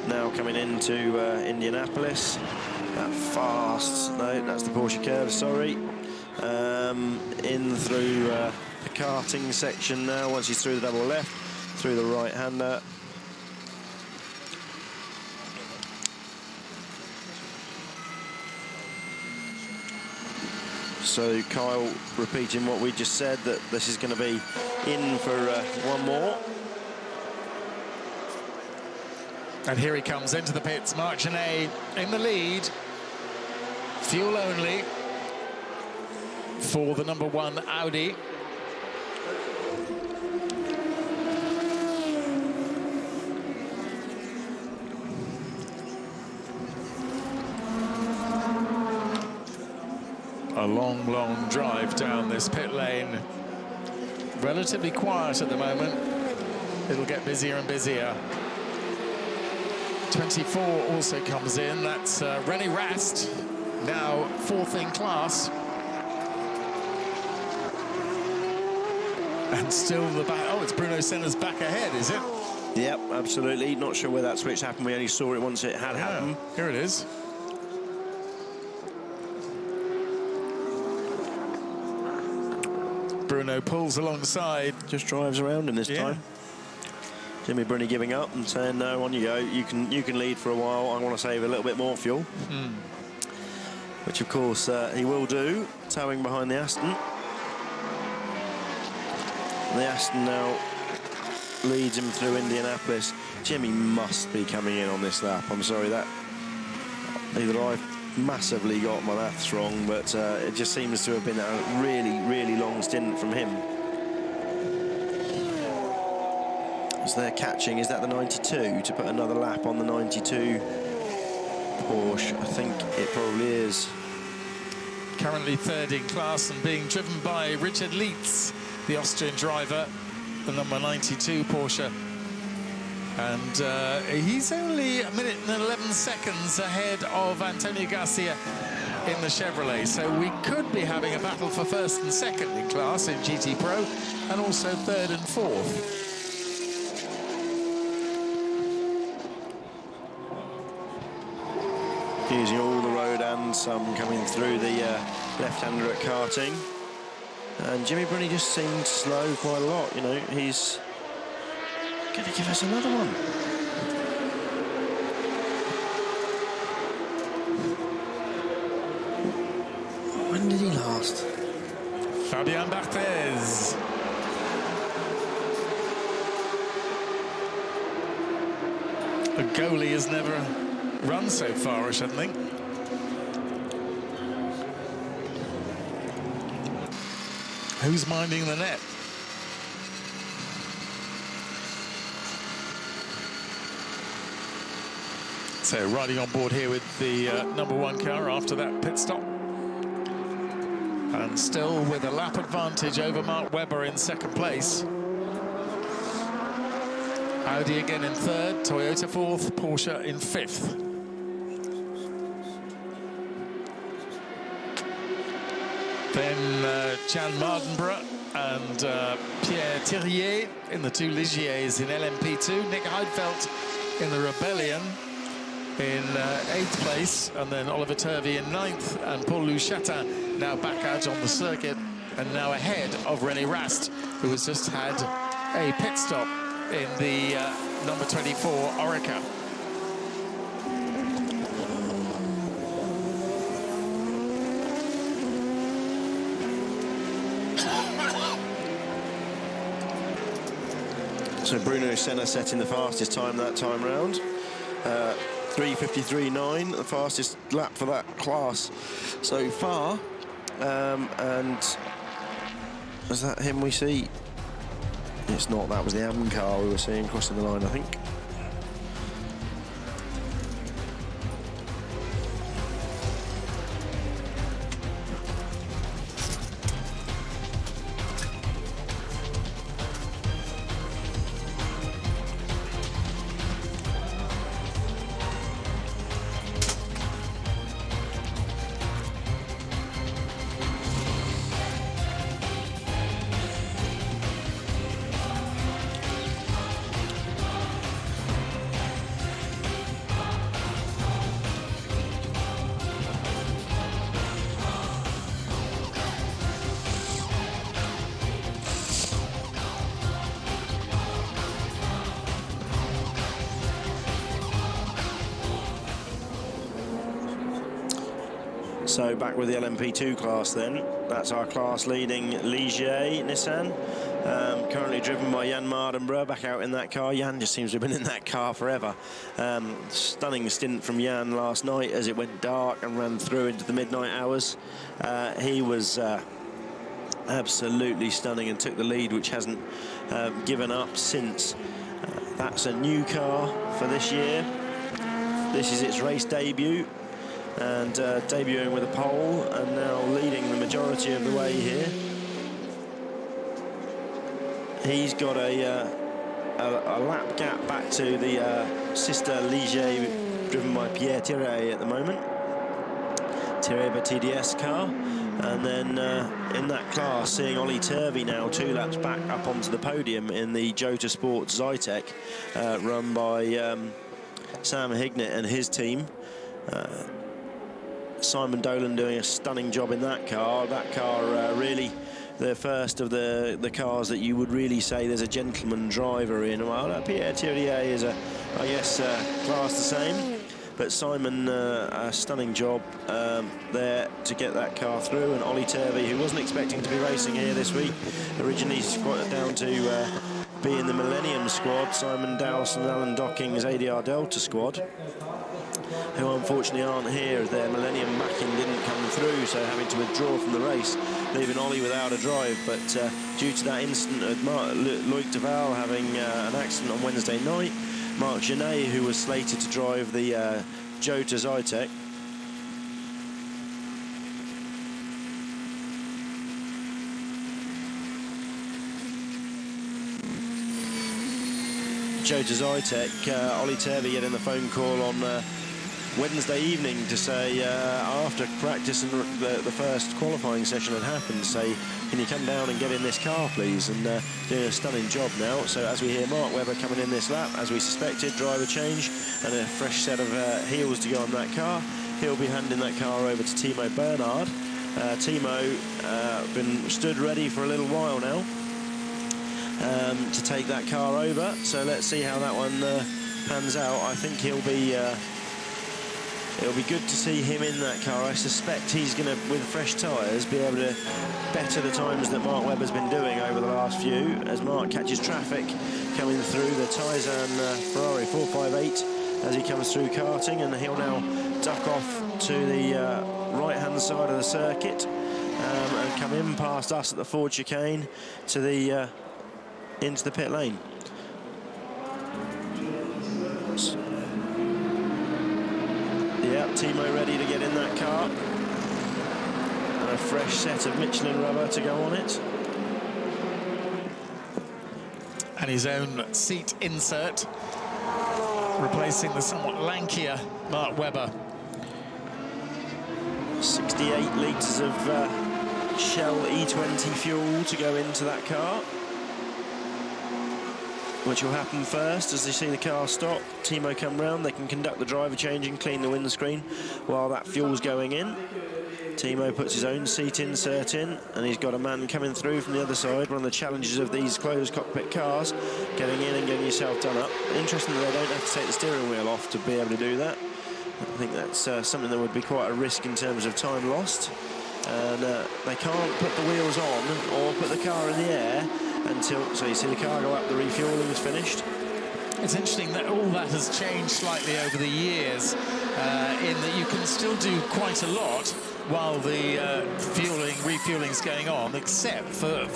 now coming into Indianapolis. That fast, no, that's the Porsche curve, sorry. In through the karting section now, once he's through the double left, through the right-hander. So Kyle repeating what we just said, that this is going to be in for one more. And here he comes into the pits, Marc Genet in the lead. Fuel only for the number 1 Audi. A long, long drive down this pit lane. Relatively quiet at the moment. It'll get busier and busier. 24 also comes in. That's René Rast, now 4th in class. And still the back. Oh, it's Bruno Senna's back ahead, is it? Yep, absolutely. Not sure where that switch happened. We only saw it once it had happened. Here it is. Bruno pulls alongside. Just drives around him this time. Jimmy Brunny giving up and saying, no, on you go. You can lead for a while. I want to save a little bit more fuel. Which, of course, he will do, towing behind the Aston. The Aston now leads him through Indianapolis. Jimmy must be coming in on this lap. I'm sorry, that either I've massively got my maths wrong, but it just seems to have been a really, really long stint from him. As they're catching, is that the 92 to put another lap on the 92 Porsche? I think it probably is. Currently 3rd in class and being driven by Richard Lietz, the Austrian driver, the number 92 Porsche. And he's only 1 minute and 11 seconds ahead of Antonio Garcia in the Chevrolet. So we could be having a battle for 1st and 2nd in class in GT Pro, and also 3rd and 4th. Using all the road and some coming through the left-hander at karting. And Jimmy Brunny just seemed slow quite a lot, you know. He's going to give us another one. When did he last? Fabien Barthez. A goalie has never run so far, I should think. Who's minding the net? So riding on board here with the number 1 car after that pit stop. And still with a lap advantage over Mark Webber in 2nd place. Audi again in 3rd, Toyota 4th, Porsche in 5th. Then Jan Mardenborough and Pierre Thirier in the 2 Ligiers in LMP2. Nick Heidfeld in the Rebellion in 8th place. And then Oliver Turvey in 9th. And Paul Louchatin now back out on the circuit and now ahead of René Rast, who has just had a pit stop in the number 24 Orica. So Bruno Senna setting the fastest time that time round. 3:53.9, the fastest lap for that class so far. And is that him we see? It's not, that was the AM car we were seeing crossing the line, I think. So back with the LMP2 class then. That's our class leading Ligier Nissan. Currently driven by Jan Mardenborough, back out in that car. Jan just seems to have been in that car forever. Stunning stint from Jan last night as it went dark and ran through into the midnight hours. He was absolutely stunning and took the lead, which hasn't given up since. That's a new car for this year. This is its race debut. And debuting with a pole and now leading the majority of the way here. He's got a lap gap back to the sister Ligier driven by Pierre Thierry at the moment. Thierry TDS car. And then in that class, seeing Ollie Turvey now 2 laps back up onto the podium in the Jota Sports Zytek, run by Sam Hignett and his team. Simon Dolan doing a stunning job in that car. That car really the first of the cars that you would really say there's a gentleman driver in. Well, Pierre Thierry is, I guess, class the same. But Simon, a stunning job there to get that car through. And Ollie Turvey, who wasn't expecting to be racing here this week, originally squatted down to be in the Millennium squad, Simon Dowse and Alan Docking's ADR Delta squad, who unfortunately aren't here as their Millennium backing didn't come through, so having to withdraw from the race, leaving Ollie without a drive. But due to that incident of Loic Duval having an accident on Wednesday night, Marc Genet, who was slated to drive the Jota Zytek, Ollie Turvey getting the phone call on Wednesday evening to say, after practice and the first qualifying session had happened, say, can you come down and get in this car, please? And doing a stunning job now. So as we hear Mark Webber coming in this lap, as we suspected, driver change and a fresh set of heels to go on that car. He'll be handing that car over to Timo Bernhard. Timo been stood ready for a little while now to take that car over. So let's see how that one pans out. I think it'll be good to see him in that car. I suspect he's going to, with fresh tyres, be able to better the times that Mark Webber's been doing over the last few, as Mark catches traffic coming through the Taizan Ferrari 458 as he comes through karting, and he'll now duck off to the right-hand side of the circuit and come in past us at the Ford chicane to the into the pit lane. Yeah, Timo ready to get in that car. And a fresh set of Michelin rubber to go on it. And his own seat insert, replacing the somewhat lankier Mark Webber. 68 litres of Shell E20 fuel to go into that car, which will happen first as they see the car stop. Timo come round, they can conduct the driver change and clean the windscreen while that fuel's going in. Timo puts his own seat insert in, and he's got a man coming through from the other side. One of the challenges of these closed cockpit cars, getting in and getting yourself done up. Interesting that they don't have to take the steering wheel off to be able to do that. I think that's something that would be quite a risk in terms of time lost. And they can't put the wheels on or put the car in the air until, so you see the car go up, the refueling is finished. It's interesting that all that has changed slightly over the years, in that you can still do quite a lot while the refueling is going on, except for